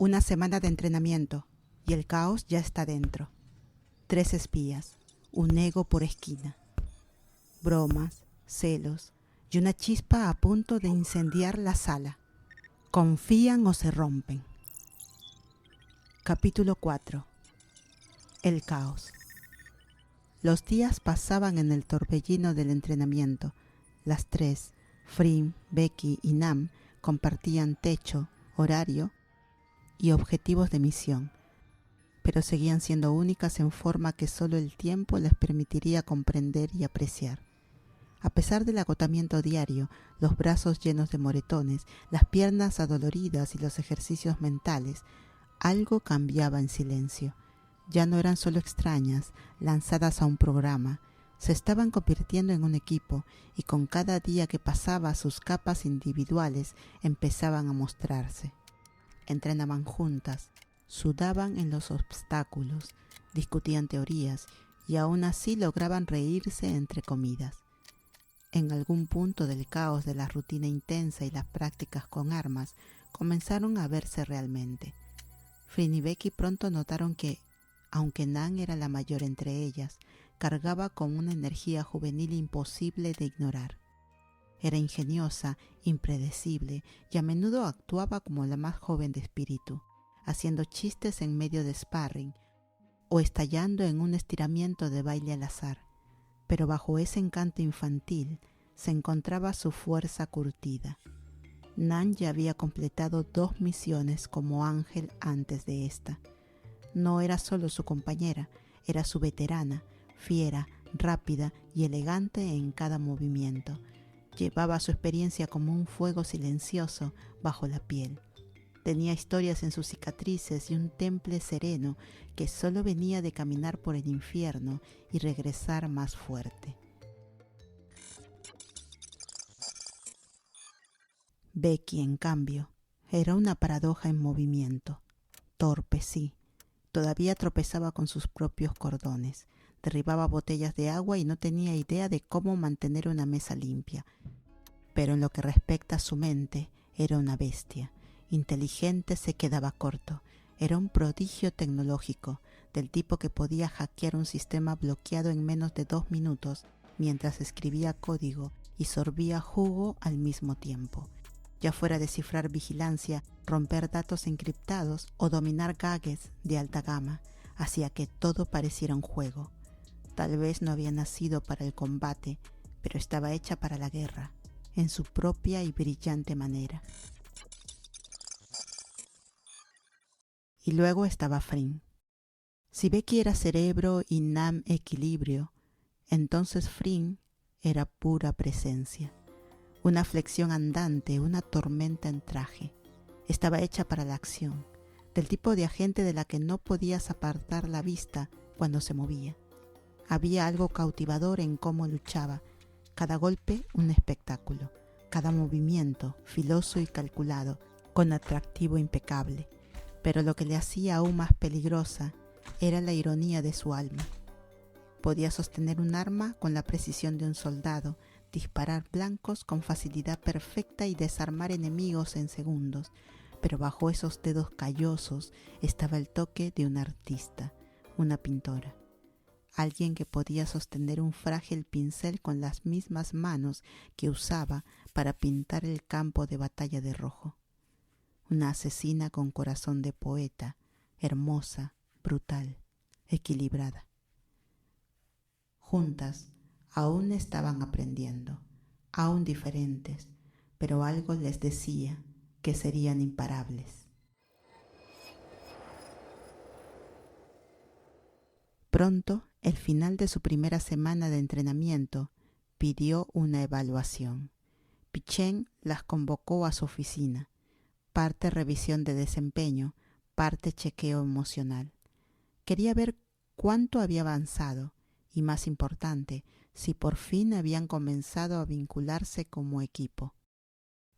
Una semana de entrenamiento y el caos ya está dentro. 3 espías, un ego por esquina. Bromas, celos y una chispa a punto de incendiar la sala. Confían o se rompen. Capítulo 4. El caos. Los días pasaban en el torbellino del entrenamiento. Las tres, Frim, Becky y Nam, compartían techo, horario y objetivos de misión, pero seguían siendo únicas en forma que solo el tiempo les permitiría comprender y apreciar. A pesar del agotamiento diario, los brazos llenos de moretones, las piernas adoloridas y los ejercicios mentales, algo cambiaba en silencio. Ya no eran solo extrañas, lanzadas a un programa, se estaban convirtiendo en un equipo y con cada día que pasaba sus capas individuales empezaban a mostrarse. Entrenaban juntas, sudaban en los obstáculos, discutían teorías y aún así lograban reírse entre comidas. En algún punto del caos de la rutina intensa y las prácticas con armas comenzaron a verse realmente. Frin y Becky pronto notaron que, aunque Nan era la mayor entre ellas, cargaba con una energía juvenil imposible de ignorar. Era ingeniosa, impredecible y a menudo actuaba como la más joven de espíritu, haciendo chistes en medio de sparring o estallando en un estiramiento de baile al azar. Pero bajo ese encanto infantil se encontraba su fuerza curtida. Nan ya había completado 2 misiones como ángel antes de esta. No era solo su compañera, era su veterana, fiera, rápida y elegante en cada movimiento. Llevaba su experiencia como un fuego silencioso bajo la piel. Tenía historias en sus cicatrices y un temple sereno que solo venía de caminar por el infierno y regresar más fuerte. Becky, en cambio, era una paradoja en movimiento. Torpe, sí. Todavía tropezaba con sus propios cordones. Derribaba botellas de agua y no tenía idea de cómo mantener una mesa limpia. Pero en lo que respecta a su mente, era una bestia. Inteligente se quedaba corto. Era un prodigio tecnológico, del tipo que podía hackear un sistema bloqueado en menos de 2 minutos, mientras escribía código y sorbía jugo al mismo tiempo. Ya fuera descifrar vigilancia, romper datos encriptados o dominar gadgets de alta gama, hacía que todo pareciera un juego. Tal vez no había nacido para el combate, pero estaba hecha para la guerra, en su propia y brillante manera. Y luego estaba Frim. Si Becky era cerebro y Nam equilibrio, entonces Frim era pura presencia. Una flexión andante, una tormenta en traje. Estaba hecha para la acción, del tipo de agente de la que no podías apartar la vista cuando se movía. Había algo cautivador en cómo luchaba, cada golpe un espectáculo, cada movimiento filoso y calculado, con atractivo impecable. Pero lo que le hacía aún más peligrosa era la ironía de su alma. Podía sostener un arma con la precisión de un soldado, disparar blancos con facilidad perfecta y desarmar enemigos en segundos, pero bajo esos dedos callosos estaba el toque de un artista, una pintora. Alguien que podía sostener un frágil pincel con las mismas manos que usaba para pintar el campo de batalla de rojo. Una asesina con corazón de poeta, hermosa, brutal, equilibrada. Juntas, aún estaban aprendiendo, aún diferentes, pero algo les decía que serían imparables. Pronto, el final de su primera semana de entrenamiento pidió una evaluación. Pichén las convocó a su oficina, parte revisión de desempeño, parte chequeo emocional. Quería ver cuánto había avanzado y, más importante, si por fin habían comenzado a vincularse como equipo.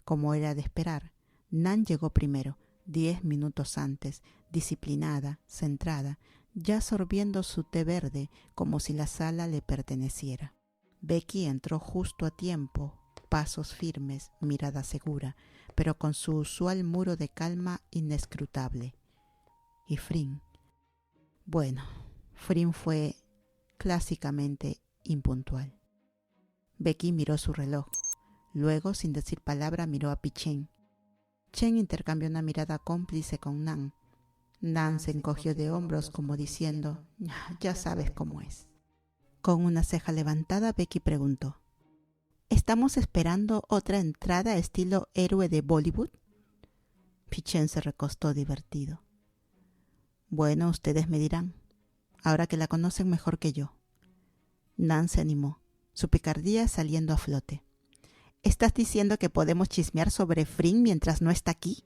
Como era de esperar, Nan llegó primero, 10 minutos antes, disciplinada, centrada, ya sorbiendo su té verde como si la sala le perteneciera. Becky entró justo a tiempo, pasos firmes, mirada segura, pero con su usual muro de calma inescrutable. Y Frin. Bueno, Frin fue clásicamente impuntual. Becky miró su reloj. Luego, sin decir palabra, miró a Pichén. Chen intercambió una mirada cómplice con Nan. Nan se encogió de hombros como diciendo, ya sabes cómo es. Con una ceja levantada, Becky preguntó, ¿estamos esperando otra entrada estilo héroe de Bollywood? Pichén se recostó divertido. Bueno, ustedes me dirán, ahora que la conocen mejor que yo. Nan se animó, su picardía saliendo a flote. ¿Estás diciendo que podemos chismear sobre Frin mientras no está aquí?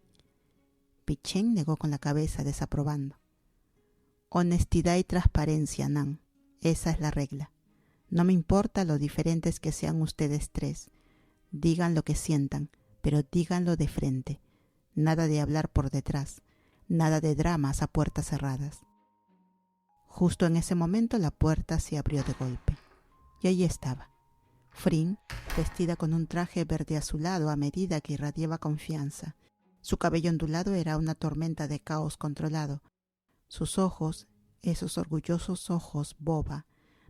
Pichén negó con la cabeza, desaprobando. Honestidad y transparencia, Nan. Esa es la regla. No me importa lo diferentes que sean ustedes tres. Digan lo que sientan, pero díganlo de frente. Nada de hablar por detrás. Nada de dramas a puertas cerradas. Justo en ese momento la puerta se abrió de golpe. Y allí estaba. Frin, vestida con un traje verde azulado a medida que irradiaba confianza. Su cabello ondulado era una tormenta de caos controlado. Sus ojos, esos orgullosos ojos boba,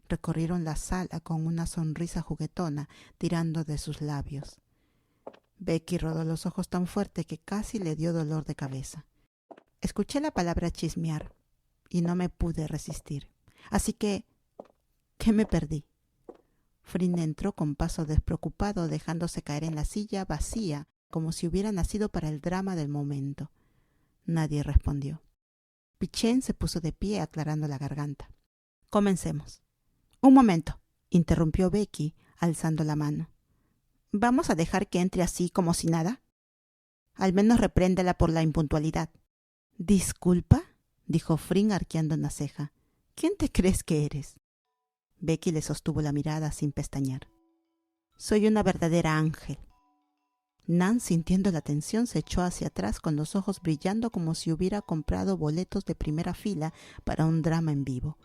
recorrieron la sala con una sonrisa juguetona tirando de sus labios. Becky rodó los ojos tan fuerte que casi le dio dolor de cabeza. Escuché la palabra chismear y no me pude resistir. Así que, ¿qué me perdí? Frin entró con paso despreocupado, dejándose caer en la silla vacía, como si hubiera nacido para el drama del momento. Nadie respondió. Pichén se puso de pie, aclarando la garganta. Comencemos. Un momento, interrumpió Becky, alzando la mano. ¿Vamos a dejar que entre así como si nada? Al menos repréndela por la impuntualidad. ¿Disculpa? Dijo Frin arqueando una ceja. ¿Quién te crees que eres? Becky le sostuvo la mirada sin pestañear. Soy una verdadera ángel. Nan, sintiendo la tensión, se echó hacia atrás con los ojos brillando como si hubiera comprado boletos de primera fila para un drama en vivo.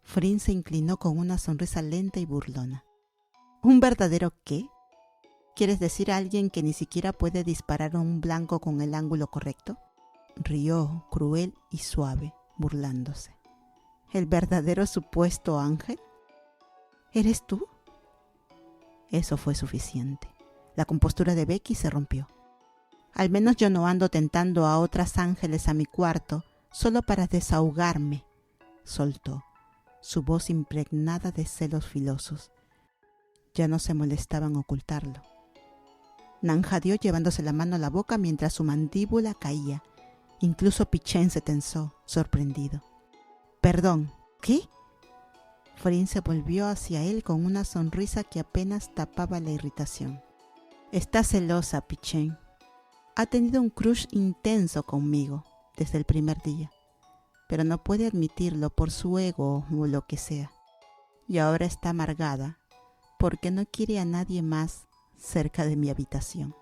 Frin se inclinó con una sonrisa lenta y burlona. ¿Un verdadero qué? ¿Quieres decir a alguien que ni siquiera puede disparar a un blanco con el ángulo correcto? Rió, cruel y suave, burlándose. ¿El verdadero supuesto ángel? ¿Eres tú? Eso fue suficiente. La compostura de Becky se rompió. Al menos yo no ando tentando a otras ángeles a mi cuarto solo para desahogarme, soltó, su voz impregnada de celos filosos. Ya no se molestaba en ocultarlo. Nan jadeó llevándose la mano a la boca mientras su mandíbula caía. Incluso Pichén se tensó, sorprendido. Perdón, ¿qué? Frin se volvió hacia él con una sonrisa que apenas tapaba la irritación. Está celosa, Pichén. Ha tenido un crush intenso conmigo desde el primer día, pero no puede admitirlo por su ego o lo que sea. Y ahora está amargada porque no quiere a nadie más cerca de mi habitación.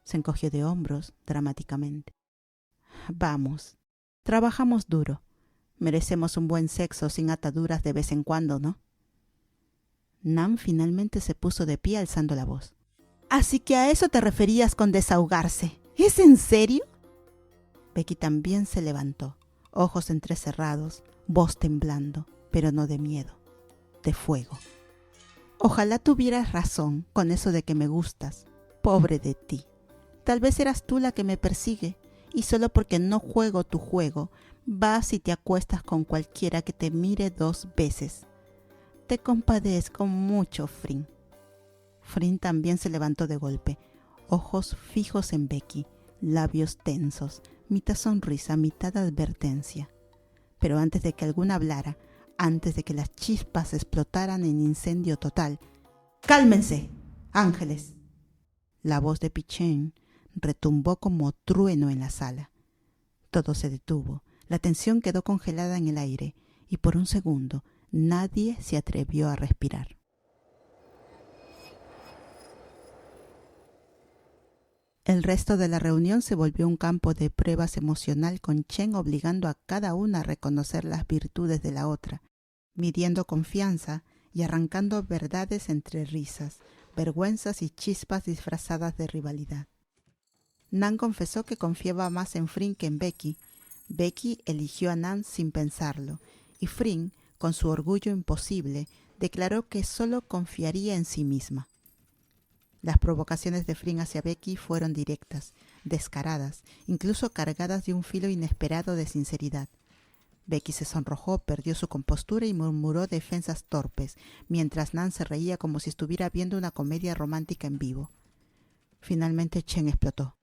Se encogió de hombros dramáticamente. Vamos, trabajamos duro. Merecemos un buen sexo sin ataduras de vez en cuando, ¿no? Nan finalmente se puso de pie alzando la voz. Así que a eso te referías con desahogarse. ¿Es en serio? Becky también se levantó, ojos entrecerrados, voz temblando, pero no de miedo, de fuego. Ojalá tuvieras razón con eso de que me gustas. Pobre de ti. Tal vez eras tú la que me persigue, y solo porque no juego tu juego, vas y te acuestas con cualquiera que te mire 2 veces. Te compadezco mucho, Frin. Frin también se levantó de golpe, ojos fijos en Becky, labios tensos, mitad sonrisa, mitad advertencia. Pero antes de que alguna hablara, antes de que las chispas explotaran en incendio total, ¡cálmense, ángeles! La voz de Pichén retumbó como trueno en la sala. Todo se detuvo, la tensión quedó congelada en el aire y por un segundo nadie se atrevió a respirar. El resto de la reunión se volvió un campo de pruebas emocional, con Chen obligando a cada una a reconocer las virtudes de la otra, midiendo confianza y arrancando verdades entre risas, vergüenzas y chispas disfrazadas de rivalidad. Nan confesó que confiaba más en Frink que en Becky. Becky eligió a Nan sin pensarlo, y Frink, con su orgullo imposible, declaró que solo confiaría en sí misma. Las provocaciones de Frink hacia Becky fueron directas, descaradas, incluso cargadas de un filo inesperado de sinceridad. Becky se sonrojó, perdió su compostura y murmuró defensas torpes, mientras Nan se reía como si estuviera viendo una comedia romántica en vivo. Finalmente Chen explotó.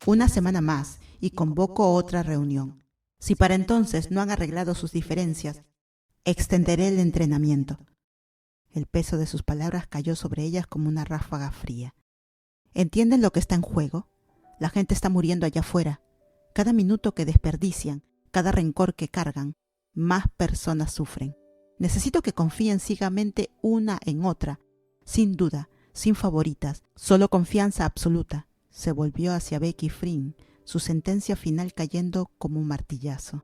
Una semana más y convoco otra reunión. Si para entonces no han arreglado sus diferencias, extenderé el entrenamiento. El peso de sus palabras cayó sobre ellas como una ráfaga fría. ¿Entienden lo que está en juego? La gente está muriendo allá afuera. Cada minuto que desperdician, cada rencor que cargan, más personas sufren. Necesito que confíen ciegamente una en otra, sin duda, sin favoritas, solo confianza absoluta. Se volvió hacia Becky y Frink, su sentencia final cayendo como un martillazo.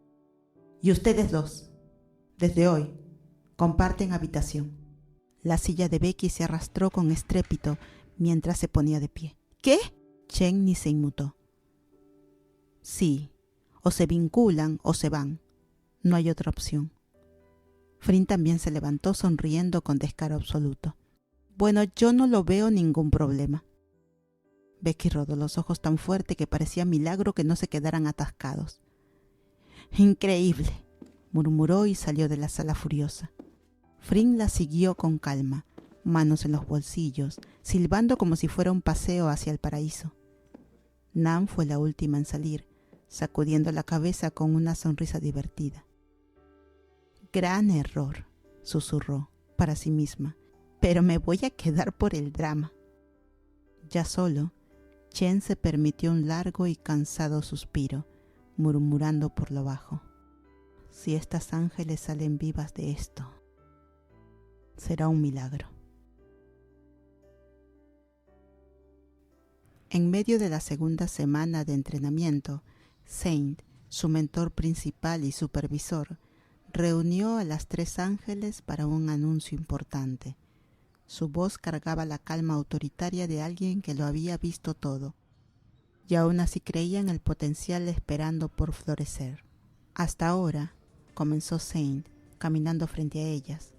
Y ustedes dos, desde hoy, comparten habitación. La silla de Becky se arrastró con estrépito mientras se ponía de pie. ¿Qué? Chen ni se inmutó. Sí, o se vinculan o se van. No hay otra opción. Frink también se levantó sonriendo con descaro absoluto. Bueno, yo no lo veo ningún problema. Becky rodó los ojos tan fuerte que parecía milagro que no se quedaran atascados. Increíble, murmuró y salió de la sala furiosa. Frink la siguió con calma, manos en los bolsillos, silbando como si fuera un paseo hacia el paraíso. Nan fue la última en salir, sacudiendo la cabeza con una sonrisa divertida. Gran error, susurró para sí misma, pero me voy a quedar por el drama. Ya solo, Chen se permitió un largo y cansado suspiro, murmurando por lo bajo. Si estas ángeles salen vivas de esto, será un milagro. En medio de la segunda semana de entrenamiento, Saint, su mentor principal y supervisor, reunió a las tres ángeles para un anuncio importante. Su voz cargaba la calma autoritaria de alguien que lo había visto todo, y aún así creía en el potencial esperando por florecer. Hasta ahora, comenzó Saint, caminando frente a ellas.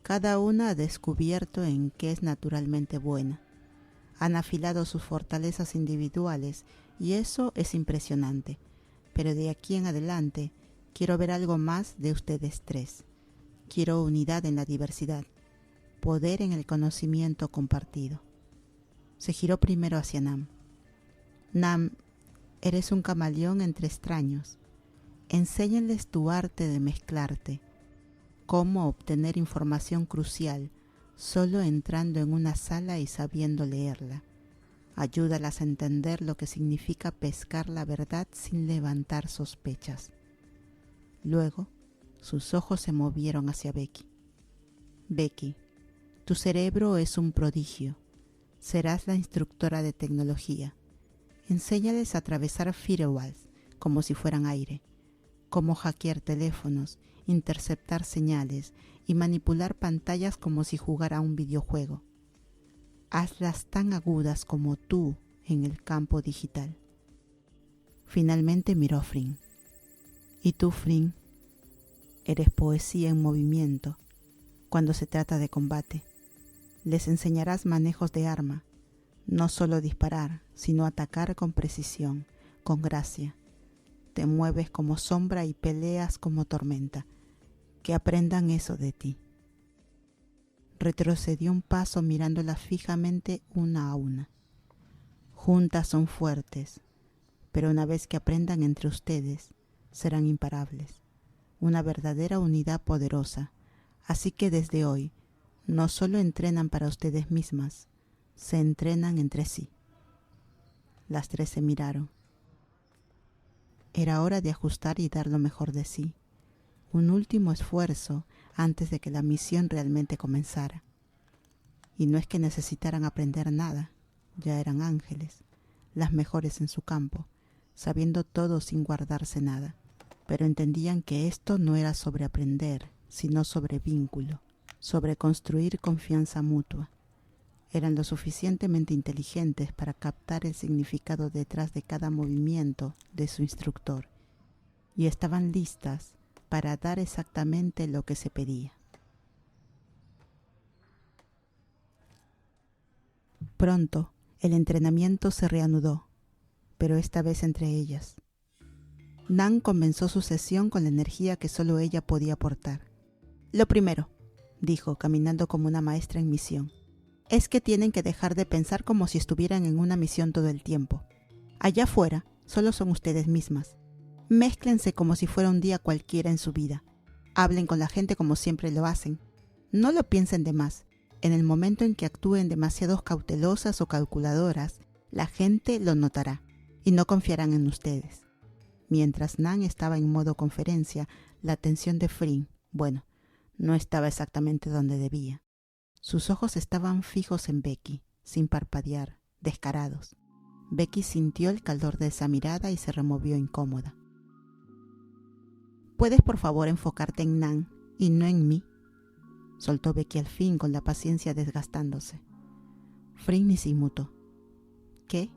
Cada una ha descubierto en qué es naturalmente buena. Han afilado sus fortalezas individuales y eso es impresionante. Pero de aquí en adelante quiero ver algo más de ustedes tres. Quiero unidad en la diversidad, poder en el conocimiento compartido. Se giró primero hacia Nam. Nam, eres un camaleón entre extraños. Enséñales tu arte de mezclarte. Cómo obtener información crucial solo entrando en una sala y sabiendo leerla. Ayúdalas a entender lo que significa pescar la verdad sin levantar sospechas. Luego, sus ojos se movieron hacia Becky. Becky, tu cerebro es un prodigio. Serás la instructora de tecnología. Enséñales a atravesar firewalls como si fueran aire. Cómo hackear teléfonos, interceptar señales y manipular pantallas como si jugara a un videojuego. Hazlas tan agudas como tú en el campo digital. Finalmente miró a Frink. ¿Y tú, Frink? Eres poesía en movimiento cuando se trata de combate. Les enseñarás manejos de arma, no solo disparar, sino atacar con precisión, con gracia. Te mueves como sombra y peleas como tormenta. Que aprendan eso de ti. Retrocedió un paso mirándola fijamente una a una. Juntas son fuertes, pero una vez que aprendan entre ustedes, serán imparables. Una verdadera unidad poderosa. Así que desde hoy, no solo entrenan para ustedes mismas, se entrenan entre sí. Las tres se miraron. Era hora de ajustar y dar lo mejor de sí. Un último esfuerzo antes de que la misión realmente comenzara. Y no es que necesitaran aprender nada, ya eran ángeles, las mejores en su campo, sabiendo todo sin guardarse nada, pero entendían que esto no era sobre aprender, sino sobre vínculo, sobre construir confianza mutua. Eran lo suficientemente inteligentes para captar el significado detrás de cada movimiento de su instructor y estaban listas para dar exactamente lo que se pedía. Pronto, el entrenamiento se reanudó, pero esta vez entre ellas. Nan comenzó su sesión con la energía que solo ella podía aportar. Lo primero, dijo, caminando como una maestra en misión, es que tienen que dejar de pensar como si estuvieran en una misión todo el tiempo. Allá afuera, solo son ustedes mismas. Mézclense como si fuera un día cualquiera en su vida. Hablen con la gente como siempre lo hacen. No lo piensen de más. En el momento en que actúen demasiado cautelosas o calculadoras, la gente lo notará y no confiarán en ustedes. Mientras Nan estaba en modo conferencia, la atención de Frink, no estaba exactamente donde debía. Sus ojos estaban fijos en Becky, sin parpadear, descarados. Becky sintió el calor de esa mirada y se removió incómoda. ¿Puedes por favor enfocarte en Nan y no en mí?, soltó Becky al fin con la paciencia desgastándose. Frink ni se inmutó. ¿Qué?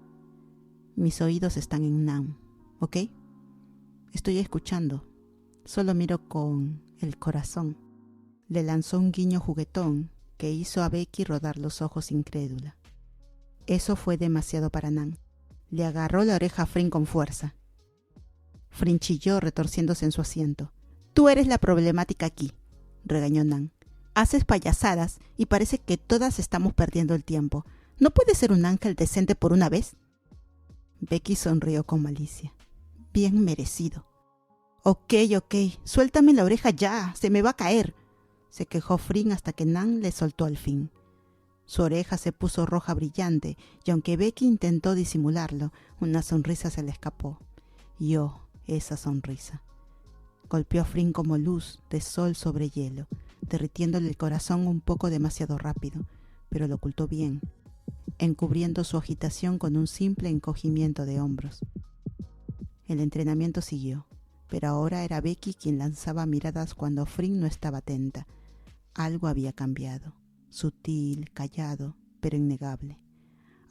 Mis oídos están en Nan, ¿ok? Estoy escuchando. Solo miro con el corazón. Le lanzó un guiño juguetón que hizo a Becky rodar los ojos incrédula. Eso fue demasiado para Nan. Le agarró la oreja a Frink con fuerza. Frink chilló retorciéndose en su asiento. Tú eres la problemática aquí, regañó Nan. Haces payasadas y parece que todas estamos perdiendo el tiempo. ¿No puedes ser un ángel decente por una vez? Becky sonrió con malicia. Bien merecido. Ok, suéltame la oreja ya, se me va a caer, se quejó Frink hasta que Nan le soltó al fin. Su oreja se puso roja brillante y aunque Becky intentó disimularlo, una sonrisa se le escapó. Y esa sonrisa. Golpeó a Frink como luz de sol sobre hielo, derritiéndole el corazón un poco demasiado rápido, pero lo ocultó bien, encubriendo su agitación con un simple encogimiento de hombros. El entrenamiento siguió, pero ahora era Becky quien lanzaba miradas cuando Frink no estaba atenta. Algo había cambiado, sutil, callado, pero innegable.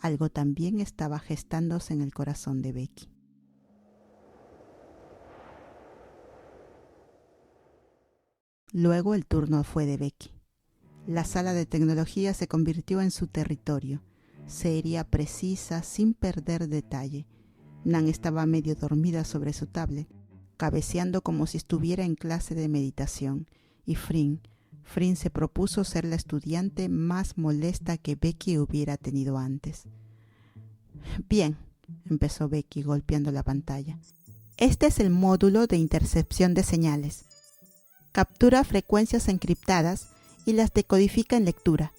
Algo también estaba gestándose en el corazón de Becky. Luego el turno fue de Becky. La sala de tecnología se convirtió en su territorio, seria, precisa, sin perder detalle. Nan estaba medio dormida sobre su tablet, cabeceando como si estuviera en clase de meditación, y Frink se propuso ser la estudiante más molesta que Becky hubiera tenido antes. Bien, empezó Becky golpeando la pantalla. Este es el módulo de intercepción de señales. Captura frecuencias encriptadas y las decodifica en lectura.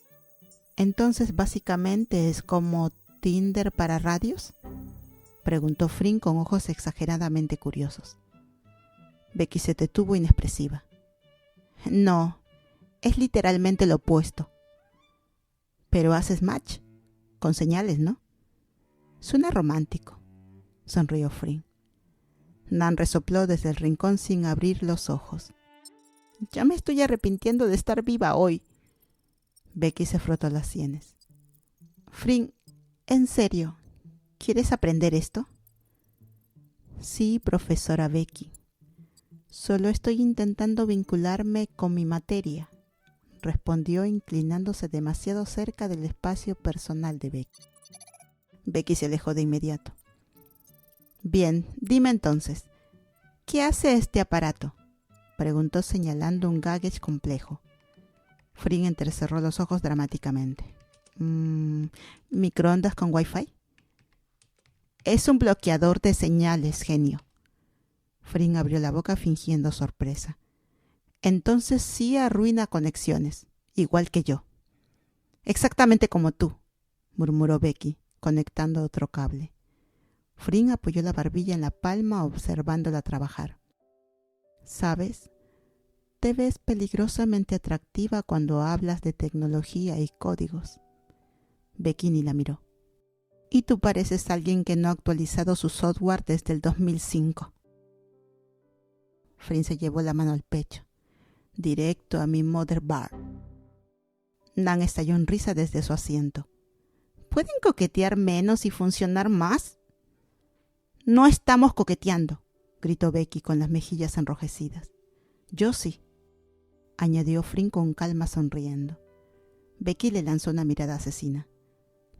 Entonces, básicamente es como Tinder para radios, preguntó Frink con ojos exageradamente curiosos. Becky se detuvo inexpresiva. No, es literalmente lo opuesto. Pero haces match, con señales, ¿no? Suena romántico, sonrió Frink. Nan resopló desde el rincón sin abrir los ojos. Ya me estoy arrepintiendo de estar viva hoy. Becky se frotó las sienes. Frink, en serio, ¿quieres aprender esto? Sí, profesora Becky. Solo estoy intentando vincularme con mi materia, respondió inclinándose demasiado cerca del espacio personal de Becky. Becky se alejó de inmediato. Bien, dime entonces, ¿qué hace este aparato?, preguntó señalando un gadget complejo. Frink entrecerró los ojos dramáticamente. ¿Microondas con Wi-Fi? Es un bloqueador de señales, genio. Frink abrió la boca fingiendo sorpresa. Entonces sí arruina conexiones, igual que yo. Exactamente como tú, murmuró Becky, conectando otro cable. Frink apoyó la barbilla en la palma observándola trabajar. ¿Sabes? Te ves peligrosamente atractiva cuando hablas de tecnología y códigos. Becky ni la miró. Y tú pareces alguien que no ha actualizado su software desde el 2005. Frink se llevó la mano al pecho, directo a mi motherboard. Nan estalló en risa desde su asiento. ¿Pueden coquetear menos y funcionar más? No estamos coqueteando, gritó Becky con las mejillas enrojecidas. Yo sí, añadió Fring con calma sonriendo. Becky le lanzó una mirada asesina.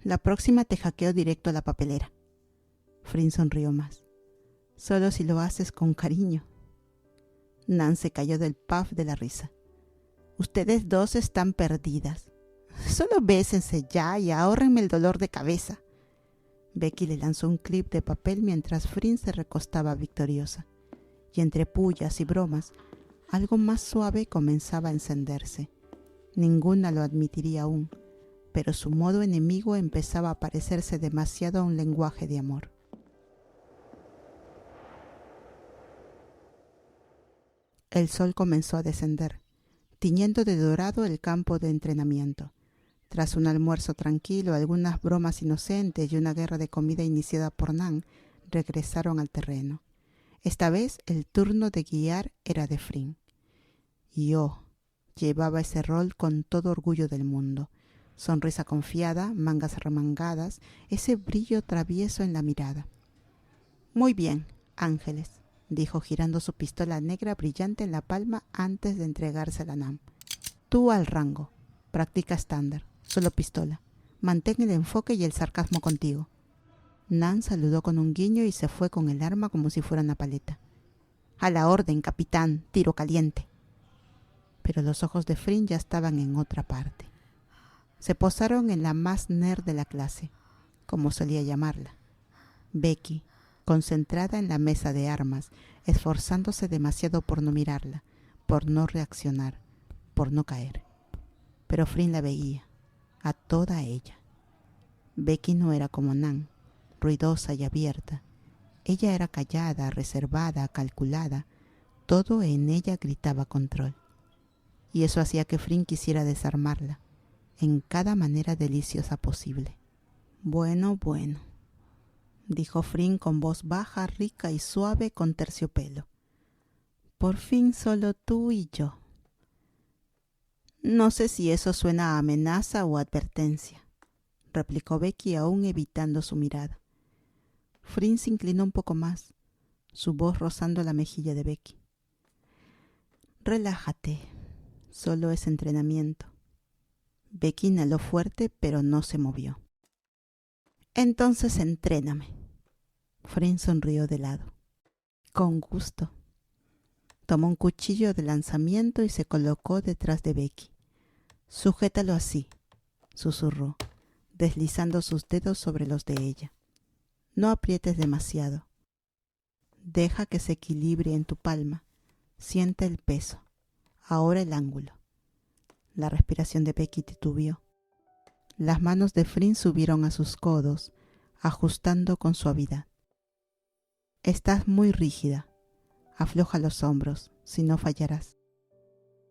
La próxima te hackeo directo a la papelera. Fring sonrió más. Solo si lo haces con cariño. Nan se cayó del puff de la risa. Ustedes dos están perdidas. Solo bésense ya y ahórrenme el dolor de cabeza. Becky le lanzó un clip de papel mientras Fring se recostaba victoriosa. Y entre pullas y bromas, algo más suave comenzaba a encenderse. Ninguna lo admitiría aún, pero su modo enemigo empezaba a parecerse demasiado a un lenguaje de amor. El sol comenzó a descender, tiñendo de dorado el campo de entrenamiento. Tras un almuerzo tranquilo, algunas bromas inocentes y una guerra de comida iniciada por Nan, regresaron al terreno. Esta vez el turno de guiar era de Fring. Y llevaba ese rol con todo orgullo del mundo. Sonrisa confiada, mangas remangadas, ese brillo travieso en la mirada. Muy bien, ángeles, dijo girando su pistola negra brillante en la palma antes de entregársela a Nan. Tú al rango. Practica estándar. Solo pistola. Mantén el enfoque y el sarcasmo contigo. Nan saludó con un guiño y se fue con el arma como si fuera una paleta. A la orden, capitán. Tiro caliente. Pero los ojos de Fring ya estaban en otra parte. Se posaron en la más nerd de la clase, como solía llamarla. Becky, concentrada en la mesa de armas, esforzándose demasiado por no mirarla, por no reaccionar, por no caer. Pero Fring la veía, a toda ella. Becky no era como Nan, ruidosa y abierta. Ella era callada, reservada, calculada. Todo en ella gritaba control. Y eso hacía que Fring quisiera desarmarla, en cada manera deliciosa posible. Bueno, dijo Fring con voz baja, rica y suave con terciopelo. Por fin solo tú y yo. No sé si eso suena a amenaza o advertencia, replicó Becky aún evitando su mirada. Fring se inclinó un poco más, su voz rozando la mejilla de Becky. Relájate, solo es entrenamiento. Becky inhaló fuerte, pero no se movió. Entonces entréname. Fring sonrió de lado. Con gusto. Tomó un cuchillo de lanzamiento y se colocó detrás de Becky. Sujétalo así, susurró, deslizando sus dedos sobre los de ella. No aprietes demasiado. Deja que se equilibre en tu palma. Siente el peso. Ahora el ángulo. La respiración de Becky titubeó. Las manos de Fring subieron a sus codos, ajustando con suavidad. Estás muy rígida. Afloja los hombros, si no fallarás.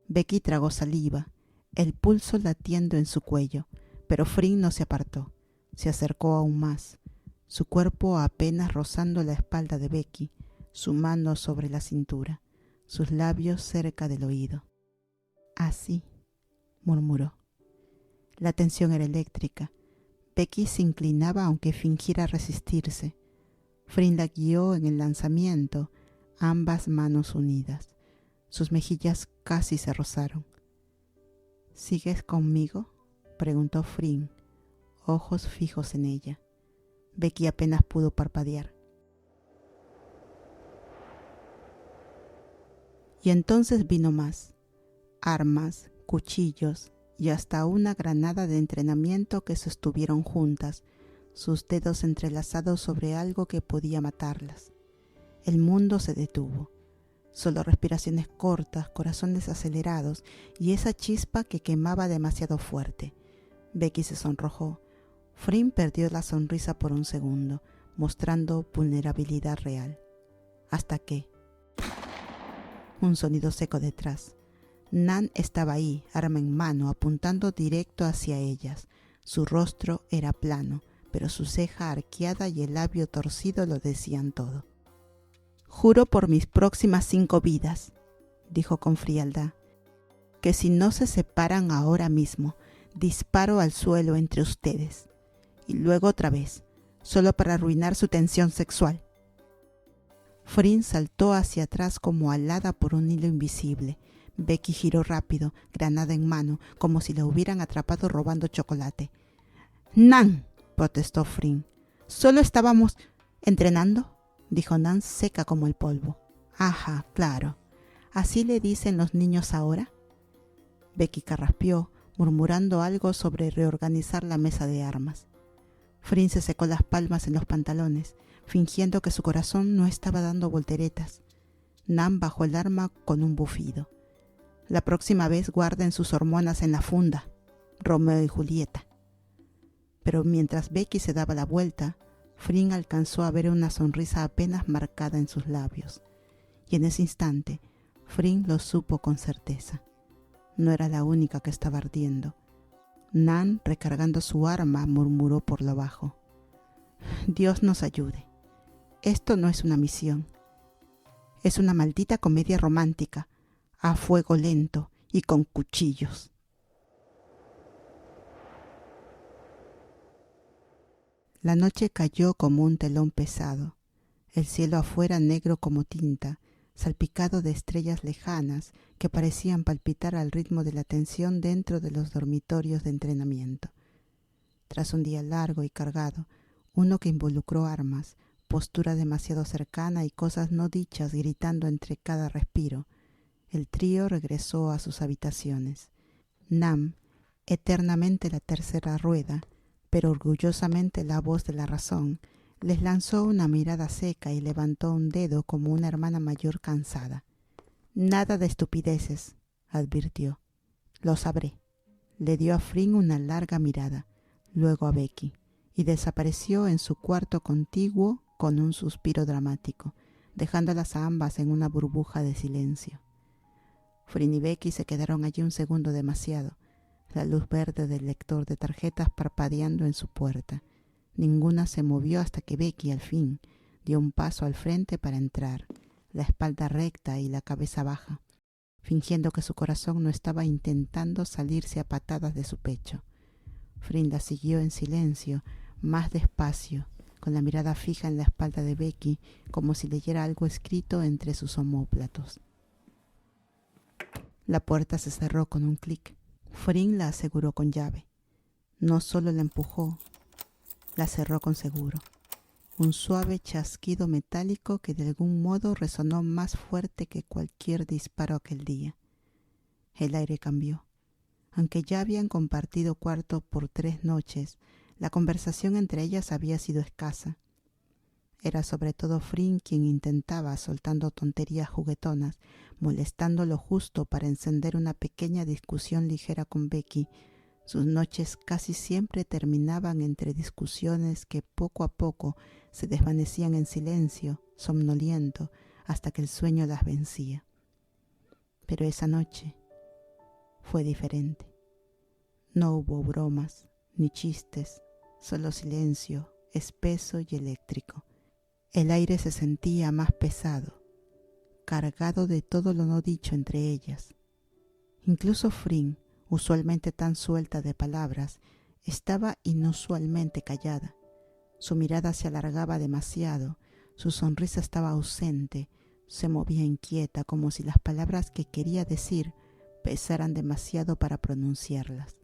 Becky tragó saliva, el pulso latiendo en su cuello, pero Fring no se apartó. Se acercó aún más, su cuerpo apenas rozando la espalda de Becky, su mano sobre la cintura, sus labios cerca del oído. Así, murmuró. La tensión era eléctrica. Becky se inclinaba aunque fingiera resistirse. Fring la guió en el lanzamiento, ambas manos unidas. Sus mejillas casi se rozaron. ¿Sigues conmigo?, preguntó Fring, ojos fijos en ella. Becky apenas pudo parpadear. Y entonces vino más. Armas, cuchillos y hasta una granada de entrenamiento que sostuvieron juntas, sus dedos entrelazados sobre algo que podía matarlas. El mundo se detuvo. Solo respiraciones cortas, corazones acelerados y esa chispa que quemaba demasiado fuerte. Becky se sonrojó. Fring perdió la sonrisa por un segundo, mostrando vulnerabilidad real. Hasta que... un sonido seco detrás. Nan estaba ahí, arma en mano, apuntando directo hacia ellas. Su rostro era plano, pero su ceja arqueada y el labio torcido lo decían todo. Juro por mis próximas 5 vidas, dijo con frialdad, que si no se separan ahora mismo, disparo al suelo entre ustedes. Y luego otra vez, solo para arruinar su tensión sexual. Frin saltó hacia atrás como alada por un hilo invisible. Becky giró rápido, granada en mano, como si la hubieran atrapado robando chocolate. —¡Nan! —protestó Frin. —¿Solo estábamos entrenando? —dijo Nan, seca como el polvo. —Ajá, claro. ¿Así le dicen los niños ahora? Becky carraspeó, murmurando algo sobre reorganizar la mesa de armas. Frin se secó las palmas en los pantalones, fingiendo que su corazón no estaba dando volteretas. Nan bajó el arma con un bufido. La próxima vez guarden sus hormonas en la funda, Romeo y Julieta. Pero mientras Becky se daba la vuelta, Frin alcanzó a ver una sonrisa apenas marcada en sus labios. Y en ese instante, Frin lo supo con certeza. No era la única que estaba ardiendo. Nan, recargando su arma, murmuró por lo bajo: Dios nos ayude. Esto no es una misión. Es una maldita comedia romántica, a fuego lento y con cuchillos. La noche cayó como un telón pesado. El cielo afuera negro como tinta, salpicado de estrellas lejanas que parecían palpitar al ritmo de la tensión dentro de los dormitorios de entrenamiento. Tras un día largo y cargado, uno que involucró armas, postura demasiado cercana y cosas no dichas gritando entre cada respiro, el trío regresó a sus habitaciones. Nam, eternamente la tercera rueda, pero orgullosamente la voz de la razón, les lanzó una mirada seca y levantó un dedo como una hermana mayor cansada. Nada de estupideces, advirtió. Lo sabré. Le dio a Frin una larga mirada, luego a Becky, y desapareció en su cuarto contiguo con un suspiro dramático, dejándolas a ambas en una burbuja de silencio. Frin y Becky se quedaron allí un segundo demasiado, la luz verde del lector de tarjetas parpadeando en su puerta. Ninguna se movió hasta que Becky, al fin, dio un paso al frente para entrar, la espalda recta y la cabeza baja, fingiendo que su corazón no estaba intentando salirse a patadas de su pecho. Frin la siguió en silencio, más despacio, con la mirada fija en la espalda de Becky, como si leyera algo escrito entre sus omóplatos. La puerta se cerró con un clic. Frin la aseguró con llave. No solo la empujó, la cerró con seguro. Un suave chasquido metálico que de algún modo resonó más fuerte que cualquier disparo aquel día. El aire cambió. Aunque ya habían compartido cuarto por 3 noches, la conversación entre ellas había sido escasa. Era sobre todo Frin quien intentaba, soltando tonterías juguetonas, molestando lo justo para encender una pequeña discusión ligera con Becky. Sus noches casi siempre terminaban entre discusiones que poco a poco se desvanecían en silencio, somnoliento, hasta que el sueño las vencía. Pero esa noche fue diferente. No hubo bromas, ni chistes, solo silencio, espeso y eléctrico. El aire se sentía más pesado, cargado de todo lo no dicho entre ellas. Incluso Frin, usualmente tan suelta de palabras, estaba inusualmente callada. Su mirada se alargaba demasiado, su sonrisa estaba ausente, se movía inquieta como si las palabras que quería decir pesaran demasiado para pronunciarlas.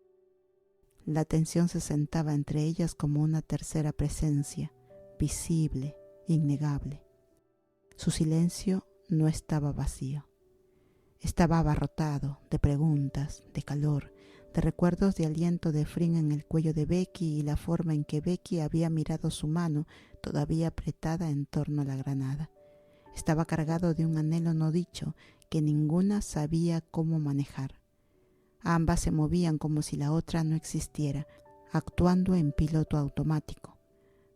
La tensión se sentaba entre ellas como una tercera presencia, visible, innegable. Su silencio no estaba vacío. Estaba abarrotado de preguntas, de calor, de recuerdos de aliento de Frin en el cuello de Becky y la forma en que Becky había mirado su mano todavía apretada en torno a la granada. Estaba cargado de un anhelo no dicho que ninguna sabía cómo manejar. Ambas se movían como si la otra no existiera, actuando en piloto automático.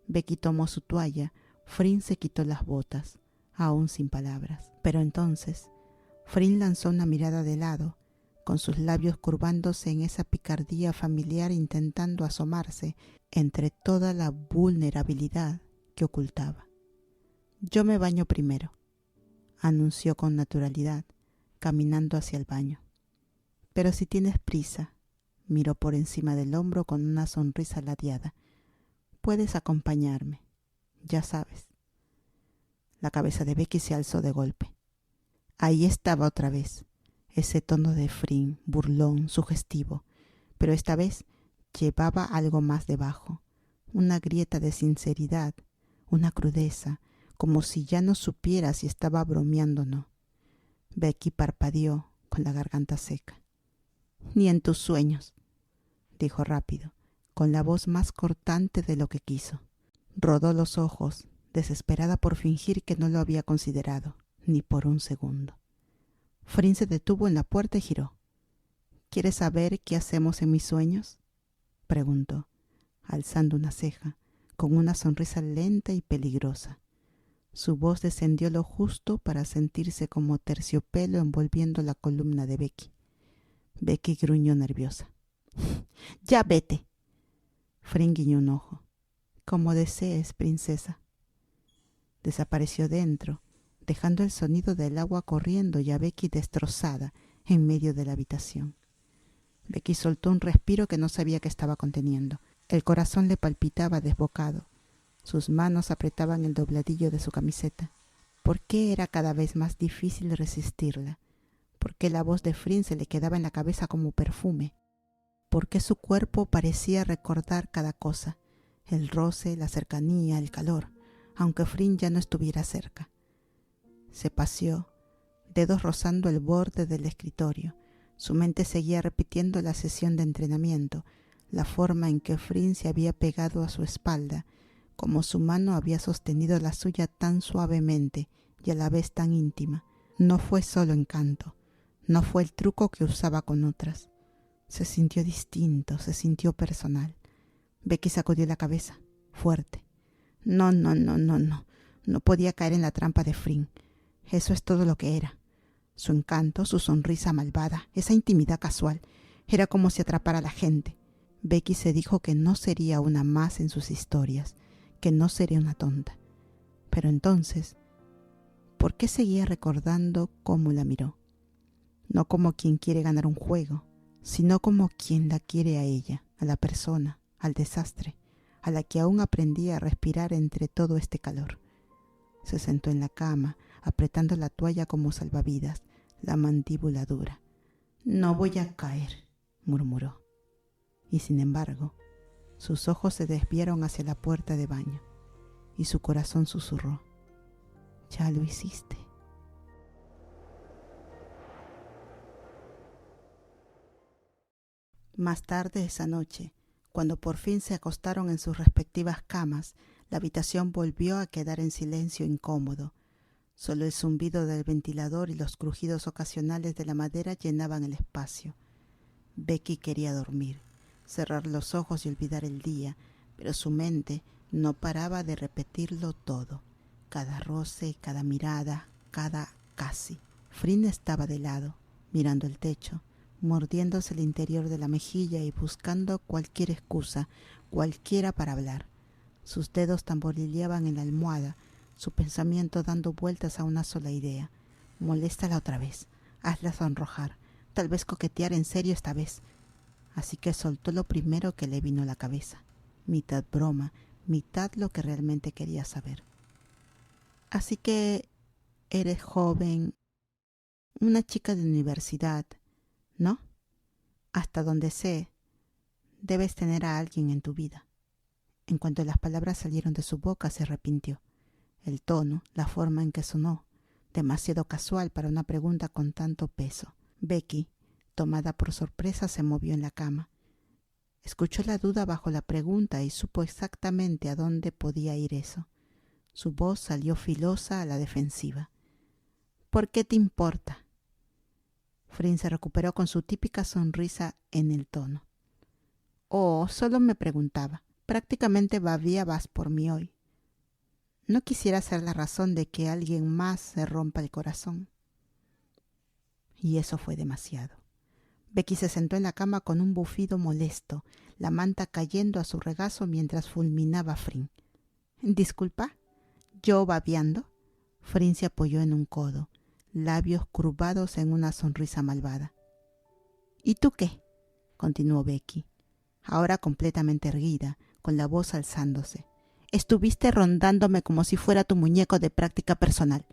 Becky tomó su toalla, Frin se quitó las botas, aún sin palabras. Pero entonces, Frin lanzó una mirada de lado, con sus labios curvándose en esa picardía familiar intentando asomarse entre toda la vulnerabilidad que ocultaba. «Yo me baño primero», anunció con naturalidad, caminando hacia el baño. «Pero si tienes prisa», Miró por encima del hombro con una sonrisa ladeada. Puedes acompañarme, ya sabes. La cabeza de Becky se alzó de golpe. Ahí estaba otra vez, ese tono de Fring, burlón, sugestivo, pero esta vez llevaba algo más debajo, una grieta de sinceridad, una crudeza, como si ya no supiera si estaba bromeando o no. Becky parpadeó con la garganta seca. Ni en tus sueños, dijo rápido, con la voz más cortante de lo que quiso. Rodó los ojos, desesperada por fingir que no lo había considerado, ni por un segundo. Fring se detuvo en la puerta y giró. ¿Quieres saber qué hacemos en mis sueños?, preguntó, alzando una ceja, con una sonrisa lenta y peligrosa. Su voz descendió lo justo para sentirse como terciopelo envolviendo la columna de Becky. Becky gruñó nerviosa. ¡Ya vete! Fring guiñó un ojo. Como desees, princesa. Desapareció dentro, dejando el sonido del agua corriendo y a Becky destrozada en medio de la habitación. Becky soltó un respiro que no sabía que estaba conteniendo. El corazón le palpitaba desbocado. Sus manos apretaban el dobladillo de su camiseta. ¿Por qué era cada vez más difícil resistirla? ¿Por qué la voz de Fring se le quedaba en la cabeza como perfume? ¿Por qué su cuerpo parecía recordar cada cosa? El roce, la cercanía, el calor, aunque Fring ya no estuviera cerca. Se paseó, dedos rozando el borde del escritorio. Su mente seguía repitiendo la sesión de entrenamiento, la forma en que Fring se había pegado a su espalda, como su mano había sostenido la suya tan suavemente y a la vez tan íntima. No fue solo encanto, no fue el truco que usaba con otras. Se sintió distinto, se sintió personal. Becky sacudió la cabeza, fuerte. No podía caer en la trampa de Fring. Eso es todo lo que era. Su encanto, su sonrisa malvada, esa intimidad casual, era como si atrapara a la gente. Becky se dijo que no sería una más en sus historias, que no sería una tonta. Pero entonces, ¿por qué seguía recordando cómo la miró? No como quien quiere ganar un juego, sino como quien la quiere a ella, a la persona, al desastre, a la que aún aprendía a respirar entre todo este calor. Se sentó en la cama, apretando la toalla como salvavidas, la mandíbula dura. No voy a caer, murmuró. Y sin embargo, sus ojos se desviaron hacia la puerta de baño, y su corazón susurró. Ya lo hiciste. Más tarde esa noche, cuando por fin se acostaron en sus respectivas camas, la habitación volvió a quedar en silencio incómodo. Solo el zumbido del ventilador y los crujidos ocasionales de la madera llenaban el espacio. Becky quería dormir, cerrar los ojos y olvidar el día, pero su mente no paraba de repetirlo todo. Cada roce, cada mirada, cada casi. Fring estaba de lado, mirando el techo, mordiéndose el interior de la mejilla y buscando cualquier excusa, cualquiera para hablar. Sus dedos tamborileaban en la almohada, su pensamiento dando vueltas a una sola idea. Moléstala otra vez, hazla sonrojar, tal vez coquetear en serio esta vez. Así que soltó lo primero que le vino a la cabeza, mitad broma, mitad lo que realmente quería saber. Así que eres joven, una chica de universidad, ¿no? Hasta donde sé, debes tener a alguien en tu vida. En cuanto las palabras salieron de su boca, se arrepintió. El tono, la forma en que sonó, demasiado casual para una pregunta con tanto peso. Becky, tomada por sorpresa, se movió en la cama. Escuchó la duda bajo la pregunta y supo exactamente a dónde podía ir eso. Su voz salió filosa a la defensiva. ¿Por qué te importa? Fring se recuperó con su típica sonrisa en el tono. Oh, solo me preguntaba. Prácticamente babiabas por mí hoy. No quisiera ser la razón de que alguien más se rompa el corazón. Y eso fue demasiado. Becky se sentó en la cama con un bufido molesto, la manta cayendo a su regazo mientras fulminaba a Fring. ¿Disculpa? ¿Yo babeando? Fring se apoyó en un codo, labios curvados en una sonrisa malvada. ¿Y tú qué? continuó Becky, ahora completamente erguida, con la voz alzándose. Estuviste rondándome como si fuera tu muñeco de práctica personal.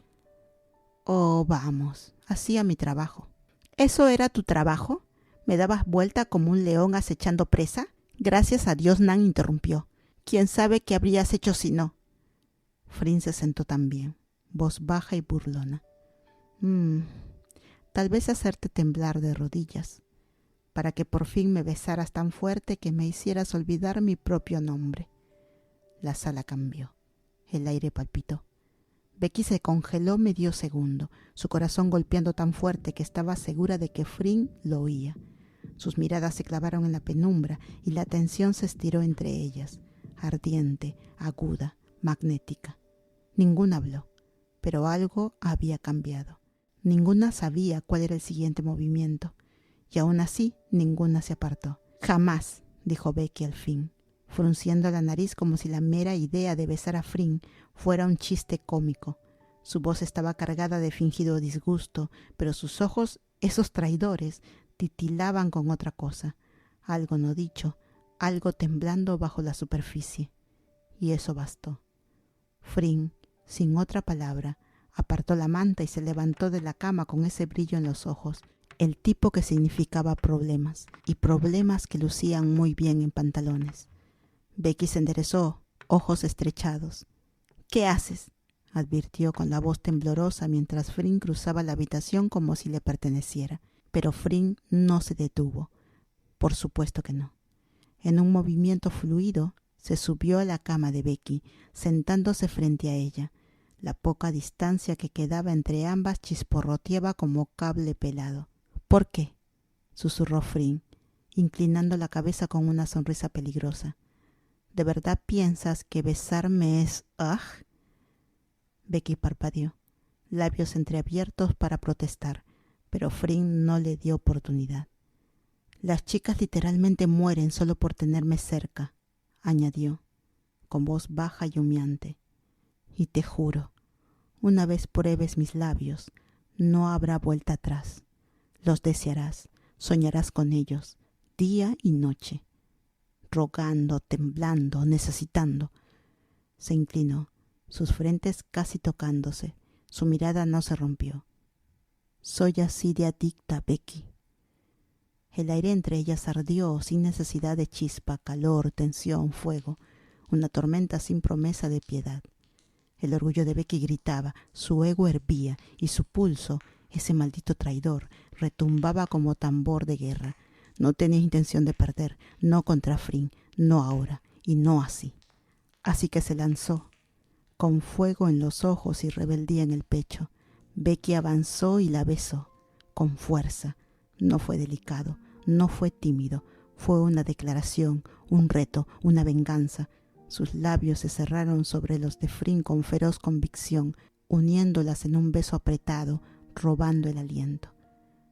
Oh, vamos, hacía mi trabajo. ¿Eso era tu trabajo? ¿Me dabas vuelta como un león acechando presa? Gracias a Dios Nan interrumpió. ¿Quién sabe qué habrías hecho si no? Frin se sentó también, voz baja y burlona. Tal vez hacerte temblar de rodillas, para que por fin me besaras tan fuerte que me hicieras olvidar mi propio nombre. La sala cambió. El aire palpitó. Becky se congeló medio segundo, su corazón golpeando tan fuerte que estaba segura de que Frin lo oía. Sus miradas se clavaron en la penumbra y la tensión se estiró entre ellas, ardiente, aguda, magnética. Ninguna habló, pero algo había cambiado. Ninguna sabía cuál era el siguiente movimiento, y aún así ninguna se apartó. Jamás, dijo Becky al fin, frunciendo la nariz como si la mera idea de besar a Frin fuera un chiste cómico. Su voz estaba cargada de fingido disgusto, pero sus ojos, esos traidores, titilaban con otra cosa, algo no dicho, algo temblando bajo la superficie. Y eso bastó. Frin, sin otra palabra, apartó la manta y se levantó de la cama con ese brillo en los ojos, el tipo que significaba problemas, y problemas que lucían muy bien en pantalones. Becky se enderezó, ojos estrechados. «¿Qué haces?», advirtió con la voz temblorosa mientras Frin cruzaba la habitación como si le perteneciera. Pero Frin no se detuvo. Por supuesto que no. En un movimiento fluido, se subió a la cama de Becky, sentándose frente a ella. La poca distancia que quedaba entre ambas chisporroteaba como cable pelado. «¿Por qué?», susurró Frin, inclinando la cabeza con una sonrisa peligrosa. «¿De verdad piensas que besarme es... ¡ah!». Becky parpadeó, labios entreabiertos para protestar, pero Frin no le dio oportunidad. «Las chicas literalmente mueren solo por tenerme cerca», añadió, con voz baja y humeante. «Y te juro, una vez pruebes mis labios, no habrá vuelta atrás. Los desearás, soñarás con ellos, día y noche, rogando, temblando, necesitando». Se inclinó, sus frentes casi tocándose. Su mirada no se rompió. «Soy así de adicta, Becky». El aire entre ellas ardió sin necesidad de chispa, calor, tensión, fuego, una tormenta sin promesa de piedad. El orgullo de Becky gritaba, su ego hervía y su pulso, ese maldito traidor, retumbaba como tambor de guerra. No tenía intención de perder, no contra Frin, no ahora y no así. Así que se lanzó, con fuego en los ojos y rebeldía en el pecho. Becky avanzó y la besó, con fuerza. No fue delicado, no fue tímido, fue una declaración, un reto, una venganza. Sus labios se cerraron sobre los de Frin con feroz convicción, uniéndolas en un beso apretado, robando el aliento.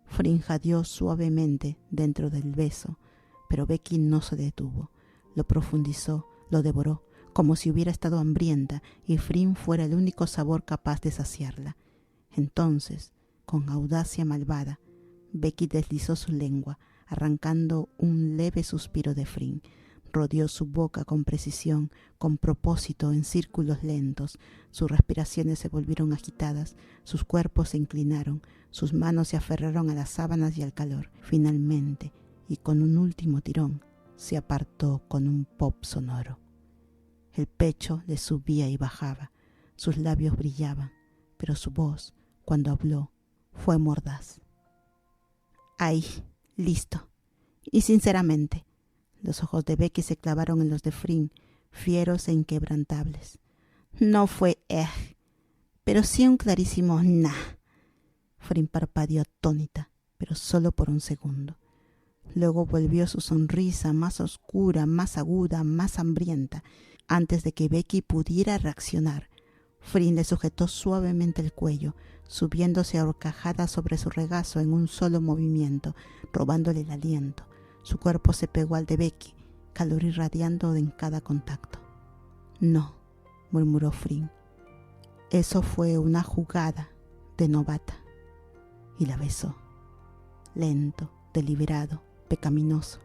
Frin jadeó suavemente dentro del beso, pero Becky no se detuvo. Lo profundizó, lo devoró, como si hubiera estado hambrienta y Frin fuera el único sabor capaz de saciarla. Entonces, con audacia malvada, Becky deslizó su lengua, arrancando un leve suspiro de Frin. Rodeó su boca con precisión, con propósito, en círculos lentos. Sus respiraciones se volvieron agitadas, sus cuerpos se inclinaron, sus manos se aferraron a las sábanas y al calor. Finalmente, y con un último tirón, se apartó con un pop sonoro. El pecho le subía y bajaba, sus labios brillaban, pero su voz, cuando habló, fue mordaz. «Ahí, listo. Y sinceramente», los ojos de Becky se clavaron en los de Frin, fieros e inquebrantables. «No fue pero sí un clarísimo nah». Frin parpadeó atónita, pero solo por un segundo. Luego volvió su sonrisa más oscura, más aguda, más hambrienta. Antes de que Becky pudiera reaccionar, Frin le sujetó suavemente el cuello, subiéndose a horcajadas sobre su regazo en un solo movimiento, robándole el aliento. Su cuerpo se pegó al de Becky, calor irradiando en cada contacto. «No», murmuró Frin. «Eso fue una jugada de novata». Y la besó, lento, deliberado, pecaminoso.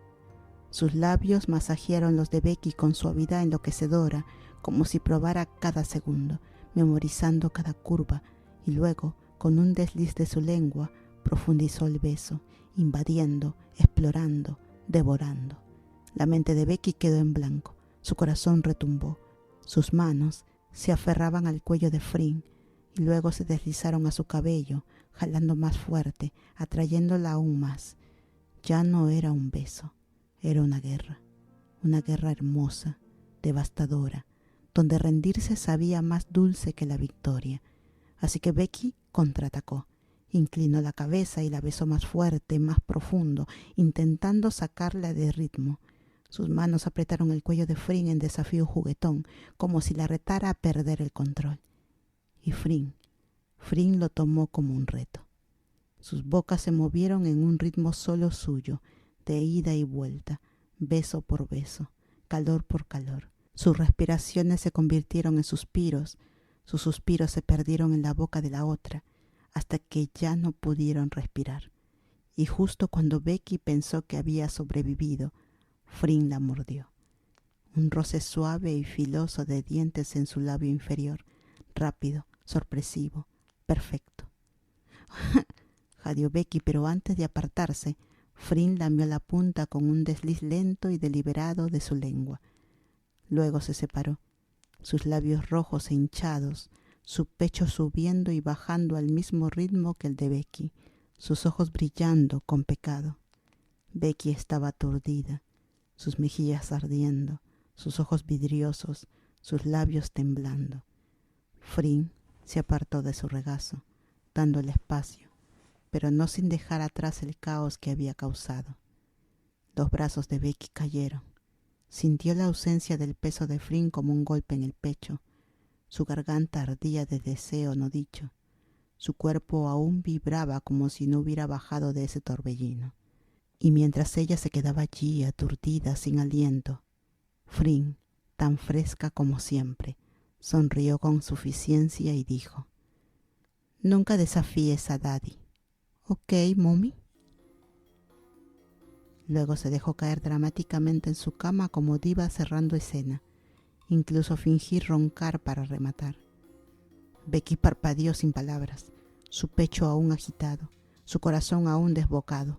Sus labios masajearon los de Becky con suavidad enloquecedora, como si probara cada segundo, memorizando cada curva, y luego, con un desliz de su lengua, profundizó el beso, invadiendo, explorando, devorando. La mente de Becky quedó en blanco, su corazón retumbó, sus manos se aferraban al cuello de Frink y luego se deslizaron a su cabello, jalando más fuerte, atrayéndola aún más. Ya no era un beso, era una guerra hermosa, devastadora, donde rendirse sabía más dulce que la victoria. Así que Becky contraatacó, inclinó la cabeza y la besó más fuerte, más profundo, intentando sacarla de ritmo. Sus manos apretaron el cuello de Frink en desafío juguetón, como si la retara a perder el control. Y Frink lo tomó como un reto. Sus bocas se movieron en un ritmo solo suyo, de ida y vuelta, beso por beso, calor por calor. Sus respiraciones se convirtieron en suspiros, sus suspiros se perdieron en la boca de la otra, hasta que ya no pudieron respirar. Y justo cuando Becky pensó que había sobrevivido, Frink la mordió. Un roce suave y filoso de dientes en su labio inferior, rápido, sorpresivo, perfecto. Jadeó Becky, pero antes de apartarse, Frink lamió la punta con un desliz lento y deliberado de su lengua. Luego se separó, sus labios rojos e hinchados, su pecho subiendo y bajando al mismo ritmo que el de Becky, sus ojos brillando con pecado. Becky estaba aturdida, sus mejillas ardiendo, sus ojos vidriosos, sus labios temblando. Frink se apartó de su regazo, dándole espacio, pero no sin dejar atrás el caos que había causado. Los brazos de Becky cayeron. Sintió la ausencia del peso de Frink como un golpe en el pecho. Su garganta ardía de deseo no dicho. Su cuerpo aún vibraba como si no hubiera bajado de ese torbellino. Y mientras ella se quedaba allí, aturdida, sin aliento, Frink, tan fresca como siempre, sonrió con suficiencia y dijo: «Nunca desafíes a Daddy. ¿Ok, Mommy?» Luego se dejó caer dramáticamente en su cama como diva cerrando escena. Incluso fingí roncar para rematar. Becky parpadeó sin palabras, su pecho aún agitado, su corazón aún desbocado.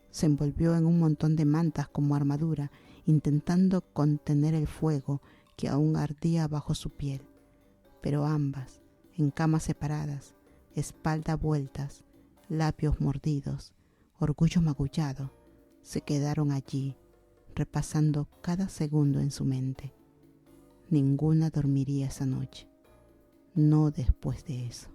Se envolvió en un montón de mantas como armadura, intentando contener el fuego que aún ardía bajo su piel. Pero ambas, en camas separadas, espaldas vueltas, labios mordidos, orgullo magullado, se quedaron allí, repasando cada segundo en su mente. Ninguna dormiría esa noche, no después de eso.